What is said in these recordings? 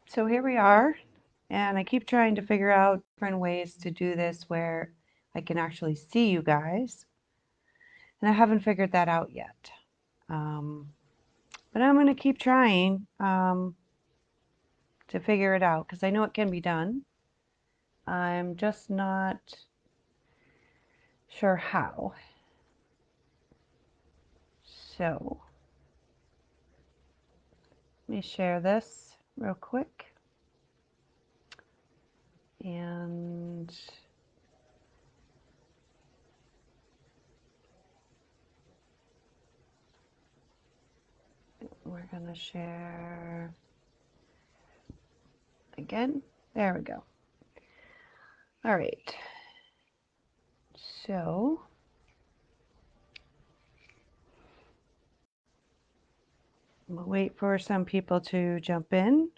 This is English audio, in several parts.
So here we are, and I keep trying to figure out different ways to do this where I can actually see you guys, and I haven't figured that out yet. Um, but I'm going to keep trying to figure it out because I know it can be done. I'm just not sure how. So let me share this real quick, and we're going to share again. There we go. All right. So we'll wait for some people to jump in.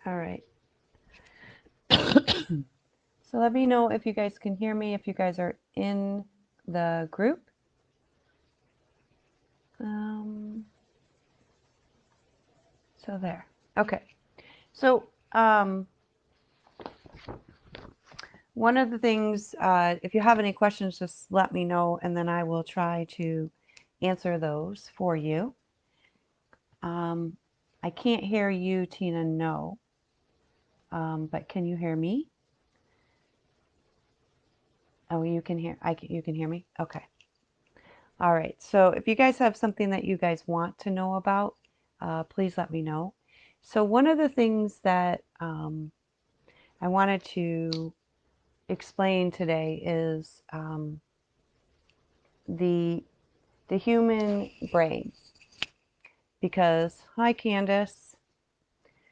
All right. So let me know if you guys can hear me, if you guys are in the group. Um, so there. Okay. So one of the things, if you have any questions, just let me know, and then I will try to answer those for you. I can't hear you, Tina, no. But can you hear me? Oh, you can hear, you can hear me? Okay. All right. So if you guys have something that you guys want to know about, please let me know. So one of the things that I wanted to explain today is the the human brain. Because, hi Candace,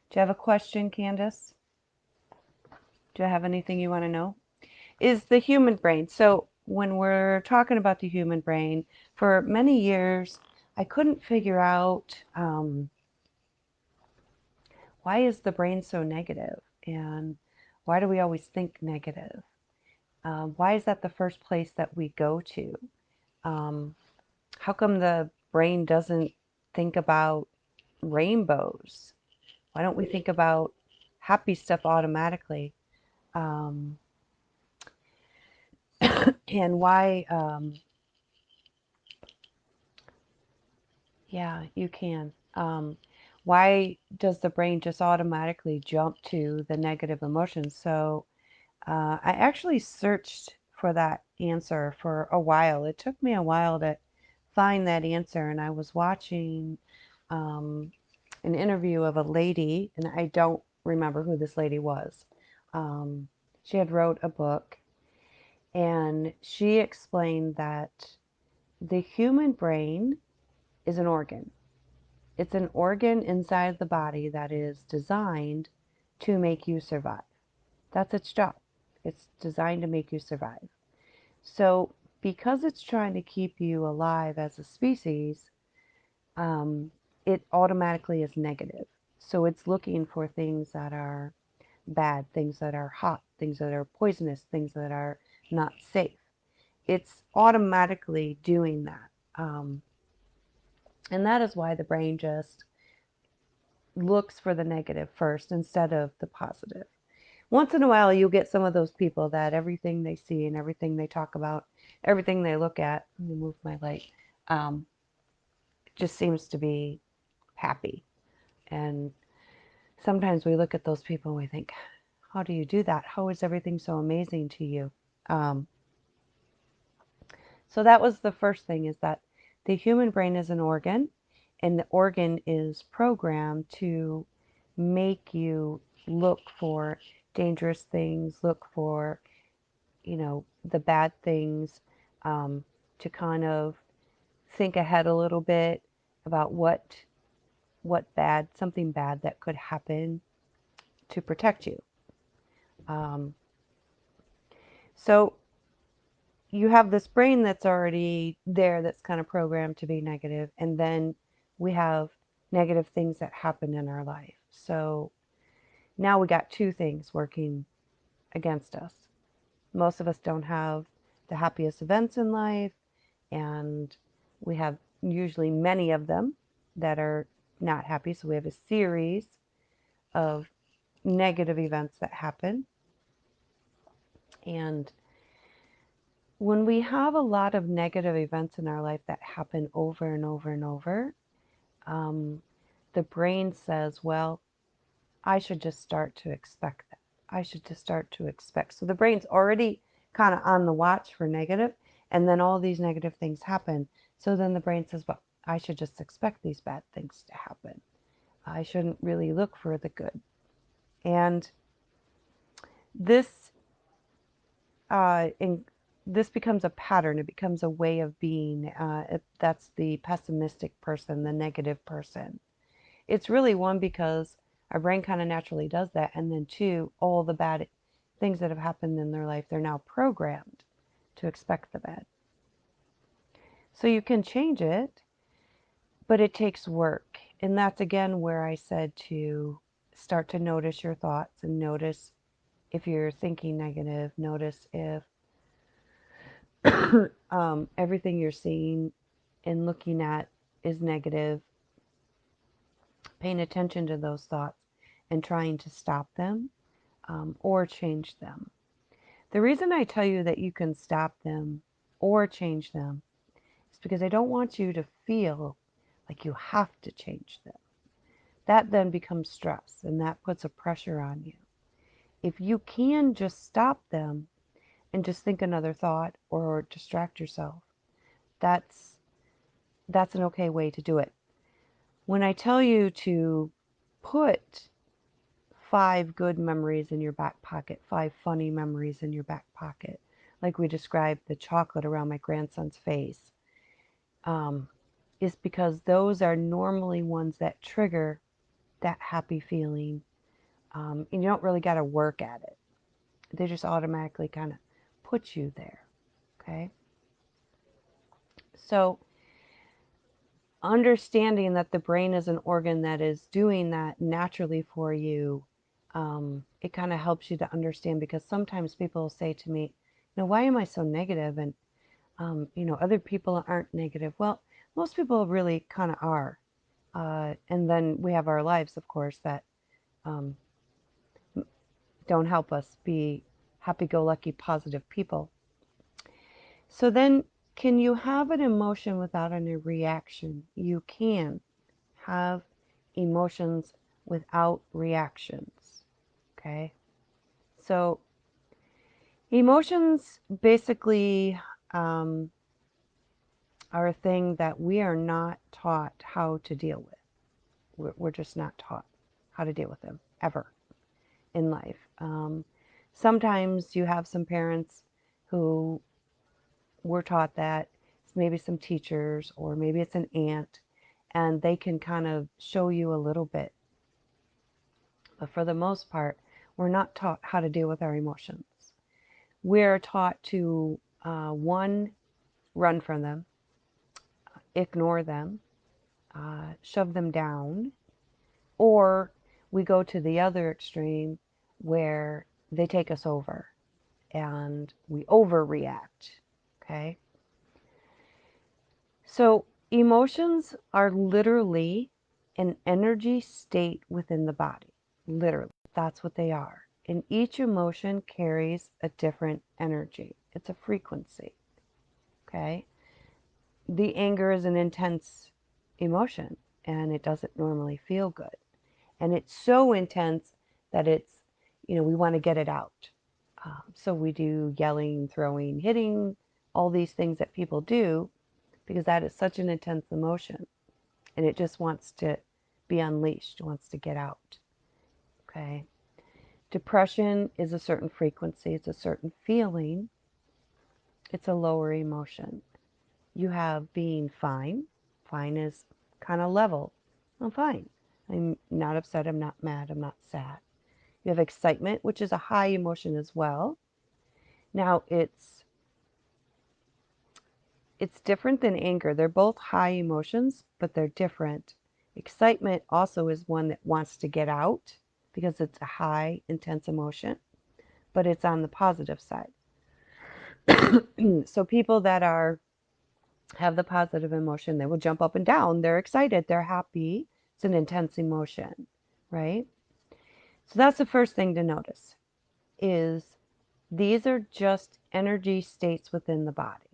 do you have a question, Candace? Do you have anything you want to know? Is the human brain. So when we're talking about the human brain, for many years, I couldn't figure out why is the brain so negative, and why do we always think negative? Why is that the first place that we go to? Um, how come the brain doesn't think about rainbows? Why don't we think about happy stuff automatically? Um, and why, yeah, you can. Why does the brain just automatically jump to the negative emotions? So I actually searched for that answer for a while. It took me a while to find that answer, and I was watching um, an interview of a lady, and I don't remember who this lady was. Um, she had wrote a book, and she explained that the human brain is an organ. It's an organ inside the body that is designed to make you survive. That's its job. It's designed to make you survive. So, because it's trying to keep you alive as a species, um, it automatically is negative. So, it's looking for things that are bad, things that are hot, things that are poisonous, things that are not safe. It's automatically doing that. And that is why the brain just looks for the negative first instead of the positive. Once in a while, you'll get some of those people that everything they see and everything they talk about, everything they look at, let me move my light, um, just seems to be happy. And sometimes we look at those people and we think, how do you do that? How is everything so amazing to you? Um, so that was the first thing, is that the human brain is an organ, and the organ is programmed to make you look for dangerous things, look for, the bad things, um, to kind of think ahead a little bit about what bad, something bad that could happen to protect you. Um, so you have this brain that's already there that's kind of programmed to be negative, and then we have negative things that happen in our life. So now we got two things working against us. Most of us don't have the happiest events in life, and we have usually many of them that are not happy. So we have a series of negative events that happen. And when we have a lot of negative events in our life that happen over and over and over, um, the brain says, well, I should just start to expect that. I should just start to expect. So the brain's already kind of on the watch for negative, and then all these negative things happen. So then the brain says, well, I should just expect these bad things to happen. I shouldn't really look for the good. And this in, this becomes a pattern. It becomes a way of being. That's the pessimistic person, the negative person. It's really one, because our brain kind of naturally does that, and then two, all the bad things that have happened in their life, they're now programmed to expect the bad. So you can change it, but it takes work. And that's again where I said to start to notice your thoughts and notice if you're thinking negative, notice if everything you're seeing and looking at is negative, paying attention to those thoughts and trying to stop them or change them. The reason I tell you that you can stop them or change them is because I don't want you to feel like you have to change them. That then becomes stress and that puts a pressure on you. If you can just stop them and just think another thought or distract yourself, that's that's an okay way to do it. When I tell you to put 5 good memories in your back pocket, 5 funny memories in your back pocket, like we described the chocolate around my grandson's face, um, is because those are normally ones that trigger that happy feeling. And you don't really got to work at it, they just automatically kind of put you there. Okay. So, understanding that the brain is an organ that is doing that naturally for you, it kind of helps you to understand, because sometimes people say to me, why am I so negative? And, other people aren't negative. Well, most people really kind of are. And then we have our lives, of course, that um, don't help us be happy go lucky, positive people. So then, can you have an emotion without any reaction? You can have emotions without reactions. Okay? So, emotions basically um, are a thing that we are not taught how to deal with. We're just not taught how to deal with them ever in life. Sometimes you have some parents who were taught that, maybe some teachers, or maybe it's an aunt, and they can kind of show you a little bit. But for the most part, we're not taught how to deal with our emotions. We're taught to, one, run from them, ignore them, shove them down, or we go to the other extreme where they take us over and we overreact. Okay? So, emotions are literally an energy state within the body. Literally, that's what they are. And each emotion carries a different energy, it's a frequency. Okay? The anger is an intense emotion and it doesn't normally feel good. And it's so intense that we want to get it out. So we do yelling, throwing, hitting, all these things that people do because that is such an intense emotion and it just wants to be unleashed, wants to get out. Okay. Depression is a certain frequency, it's a certain feeling, it's a lower emotion. You have being fine. Fine is kind of level. I'm fine. I'm not upset, I'm not mad, I'm not sad. You have excitement, which is a high emotion as well. Now, it's It's different than anger. They're both high emotions, but they're different. Excitement also is one that wants to get out because it's a high, intense emotion, but it's on the positive side. So people that are have the positive emotion, they will jump up and down. They're excited, they're happy. It's an intense emotion, right? So that's the first thing to notice is these are just energy states within the body.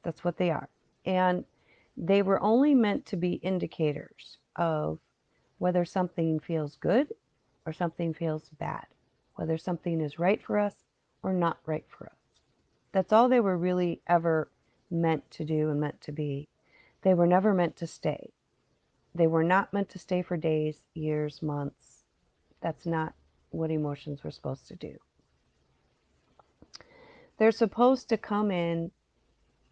That's what they are. And they were only meant to be indicators of whether something feels good or something feels bad, whether something is right for us or not right for us. That's all they were really ever meant to do and meant to be. They were never meant to stay. They were not meant to stay for days, years, months. That's not what emotions were supposed to do. They're supposed to come in,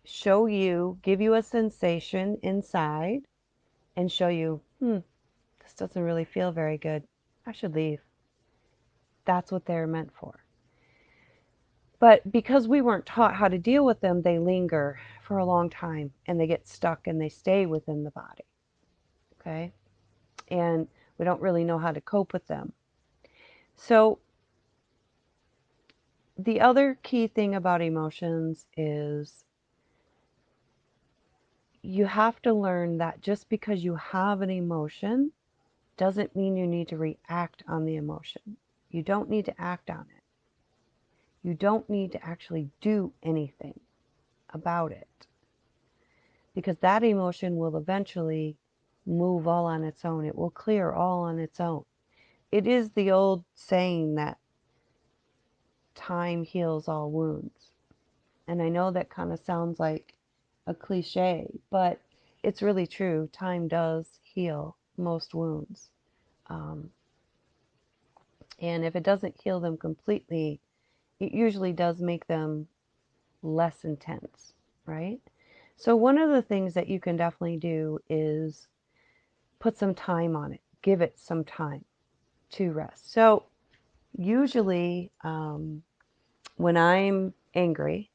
show you, give you a sensation inside, and show you, this doesn't really feel very good. I should leave. That's what they're meant for. But because we weren't taught how to deal with them, they linger for a long time and they get stuck and they stay within the body. Okay? And we don't really know how to cope with them. So, the other key thing about emotions is you have to learn that just because you have an emotion doesn't mean you need to react on the emotion. You don't need to act on it. You don't need to actually do anything about it because that emotion will eventually move all on its own. It will clear all on its own. It is the old saying that time heals all wounds. And I know that kind of sounds like a cliche, but it's really true. Time does heal most wounds. Um, and if it doesn't heal them completely, it usually does make them less intense, right? So, one of the things that you can definitely do is put some time on it, give it some time to rest. So, usually, when I'm angry,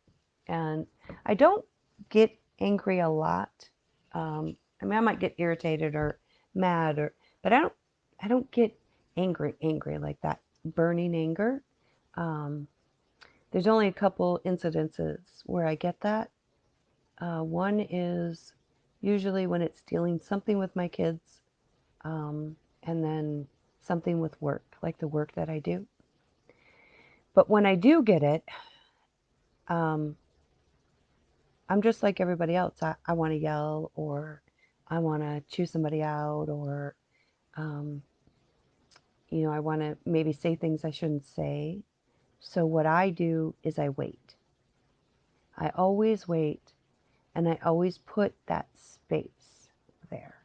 and I don't get angry a lot. I mean, I might get irritated or mad, but I don't get angry like that, burning anger. Um, there's only a couple incidences where I get that. One is usually when it's dealing something with my kids, and then something with work, like the work that I do. But when I do get it, um, I'm just like everybody else. I want to yell or I want to chew somebody out or, um, I want to maybe say things I shouldn't say. So what I do is I wait. I always wait and I always put that space there.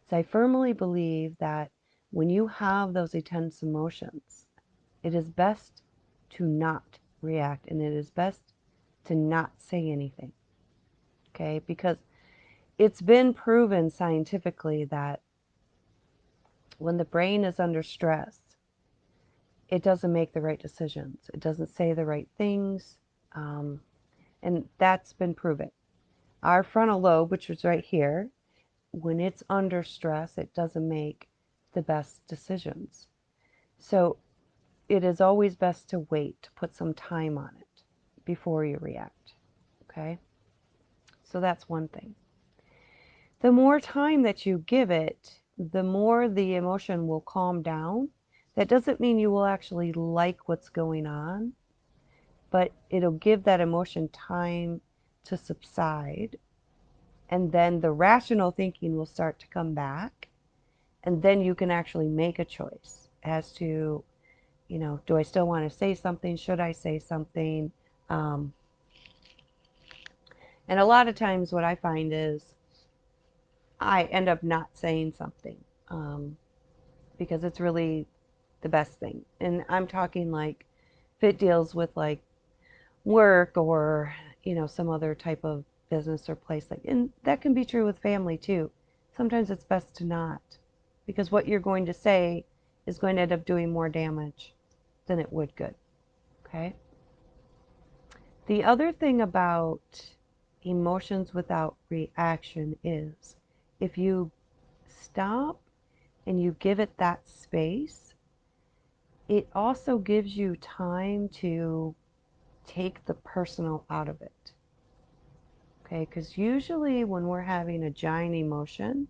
So I firmly believe that when you have those intense emotions, it is best to not react and it is best to not say anything. Okay? Because it's been proven scientifically that when the brain is under stress, it doesn't make the right decisions. It doesn't say the right things. Um, and that's been proven. Our frontal lobe, which is right here, when it's under stress, it doesn't make the best decisions. So it is always best to wait, to put some time on it before you react. Okay? So that's one thing. The more time that you give it, the more the emotion will calm down. That doesn't mean you will actually like what's going on, but it'll give that emotion time to subside. And then the rational thinking will start to come back. And then you can actually make a choice as to, do I still want to say something? Should I say something? Um, and a lot of times, what I find is I end up not saying something. Because it's really the best thing. And I'm talking like if it deals with like work or, some other type of business or place like, and that can be true with family too. Sometimes it's best to not because what you're going to say is going to end up doing more damage than it would good. Okay. The other thing about emotions without reaction is. If you stop and you give it that space, it also gives you time to take the personal out of it. Okay, because usually when we're having a giant emotion,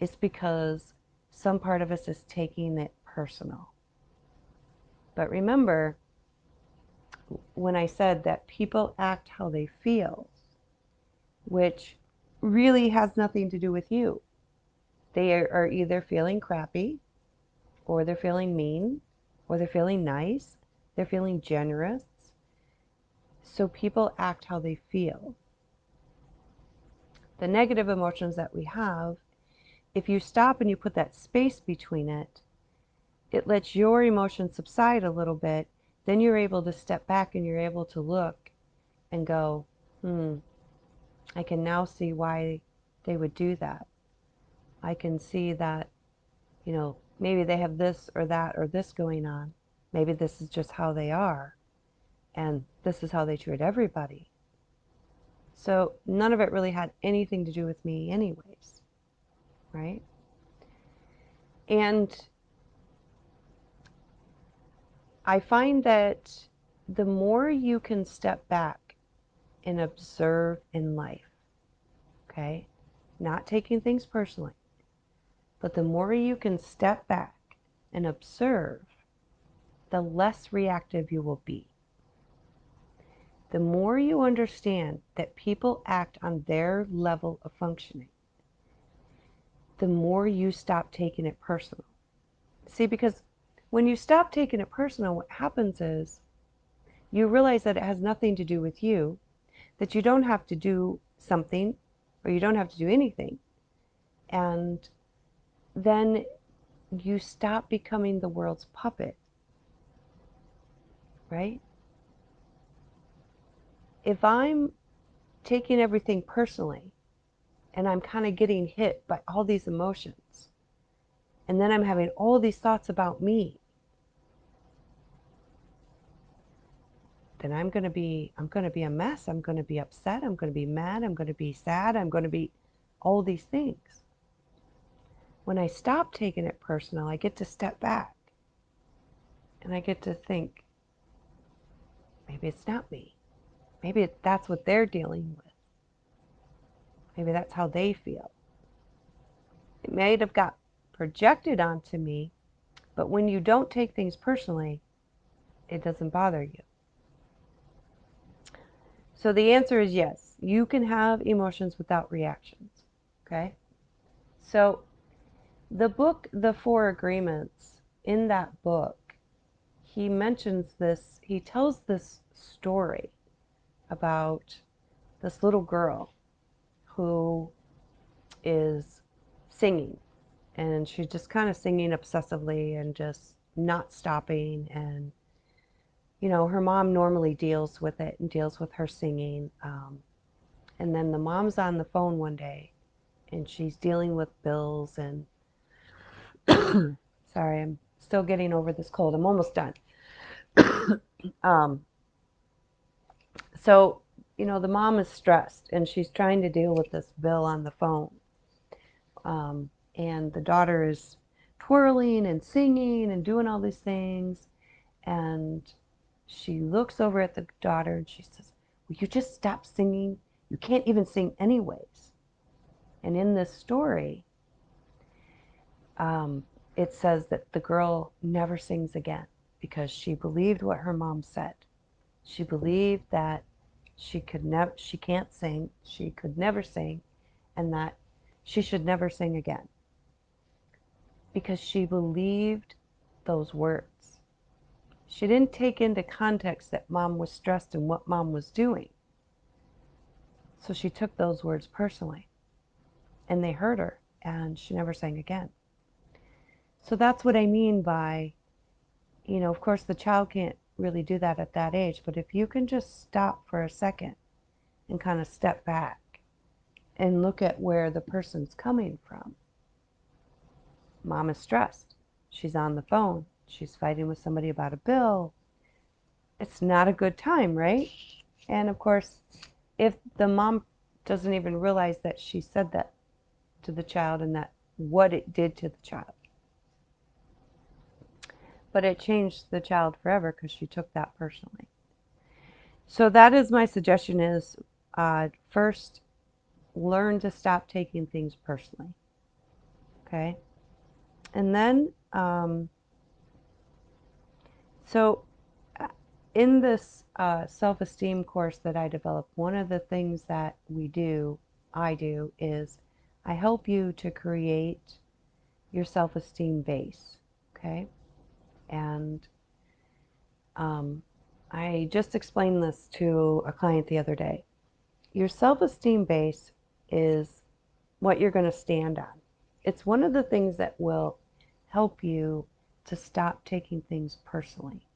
it's because some part of us is taking it personal. But remember, when I said that people act how they feel, which really has nothing to do with you. They are either feeling crappy, or they're feeling mean, or they're feeling nice, they're feeling generous. So people act how they feel. The negative emotions that we have, if you stop and you put that space between it, it lets your emotions subside a little bit. Then you're able to step back and you're able to look and go, I can now see why they would do that. I can see that, maybe they have this or that or this going on. Maybe this is just how they are, and this is how they treat everybody. So none of it really had anything to do with me, anyways, right? And I find that the more you can step back and observe in life, okay, not taking things personally, but the more you can step back and observe, the less reactive you will be. The more you understand that people act on their level of functioning, the more you stop taking it personal. See, because when you stop taking it personal, what happens is you realize that it has nothing to do with you, that you don't have to do something or you don't have to do anything. And then you stop becoming the world's puppet, right? If I'm taking everything personally and I'm kind of getting hit by all these emotions, and then I'm having all these thoughts about me, then I'm going to be a mess. I'm going to be upset. I'm going to be mad. I'm going to be sad. I'm going to be all these things. When I stop taking it personal, I get to step back and I get to think, maybe it's not me. Maybe that's what they're dealing with. Maybe that's how they feel. It may have got projected onto me, but when you don't take things personally, it doesn't bother you. So the answer is yes, you can have emotions without reactions. Okay? So the book, The Four Agreements, in that book, he mentions this, he tells this story about this little girl who is singing, and she's just kind of singing obsessively and just not stopping. And her mom normally deals with it and deals with her singing, and then the mom's on the phone one day and she's dealing with bills and sorry, I'm still getting over this cold. I'm almost done. um, so the mom is stressed and she's trying to deal with this bill on the phone, and the daughter is twirling and singing and doing all these things. And she looks over at the daughter and she says, will you just stop singing? You can't even sing anyways. And in this story, it says that the girl never sings again because she believed what her mom said. She believed that she can't sing, she could never sing, and that she should never sing again because she believed those words. She didn't take into context that mom was stressed and what mom was doing. So she took those words personally, and they hurt her, and she never sang again. So that's what I mean by, of course, the child can't really do that at that age, but if you can just stop for a second and kind of step back and look at where the person's coming from. Mom is stressed. She's on the phone. She's fighting with somebody about a bill. It's not a good time, right? And of course, if the mom doesn't even realize that she said that to the child and that what it did to the child. But it changed the child forever because she took that personally. So that is my suggestion is first learn to stop taking things personally. Okay. And then, so in this self-esteem course that I developed, one of the things that I do, is I help you to create your self-esteem base. Okay. And I just explained this to a client the other day. Your self-esteem base is what you're going to stand on. It's one of the things that will help you to stop taking things personally.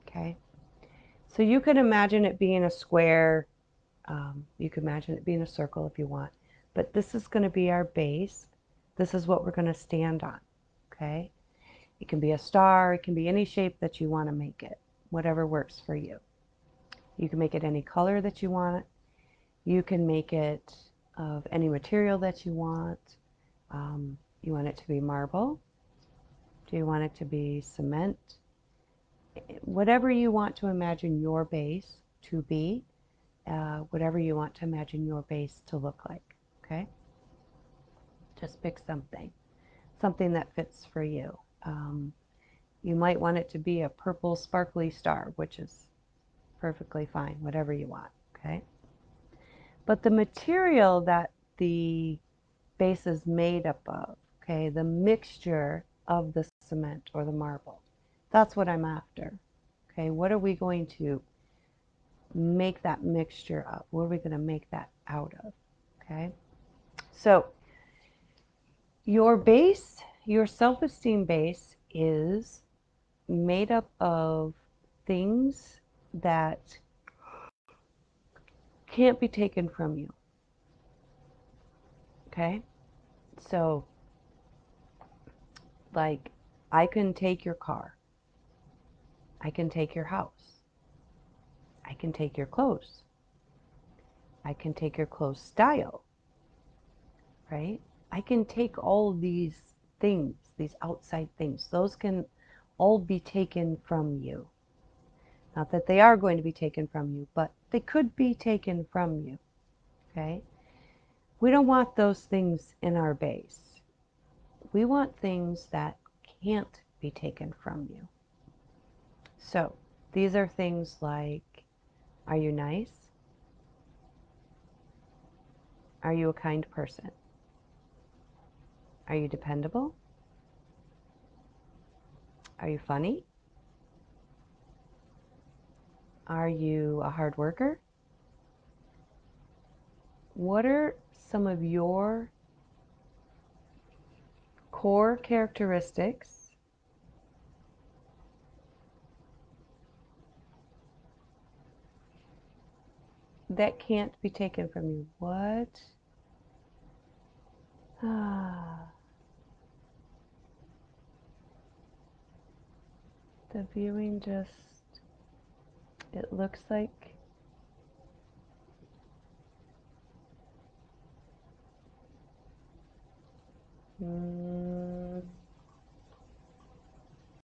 Okay? So you could imagine it being a square. You could imagine it being a circle if you want. But this is going to be our base. This is what we're going to stand on. Okay? It can be a star. It can be any shape that you want to make it. Whatever works for you. You can make it any color that you want. You can make it of any material that you want. You want it to be marble? Do you want it to be cement? Whatever you want to imagine your base to be, whatever you want to imagine your base to look like. Okay? Just pick something that fits for you. You might want it to be a purple sparkly star, which is perfectly fine, whatever you want. Okay? But the material that the base is made up of, okay, the mixture of the cement or the marble, that's what I'm after. Okay, what are we going to make that mixture of? What are we going to make that out of? Okay, so your base, your self-esteem base is made up of things that can't be taken from you. Okay, so like I can take your car, I can take your house, I can take your clothes, I can take your clothes style, right? I can take all these things, these outside things. Those can all be taken from you. Not that they are going to be taken from you, but they could be taken from you, okay? We don't want those things in our base. We want things that can't be taken from you. So these are things like, are you nice? Are you a kind person? Are you dependable? Are you funny? Are you a hard worker? What are some of your core characteristics that can't be taken from you? What? Ah, the viewing just, it looks like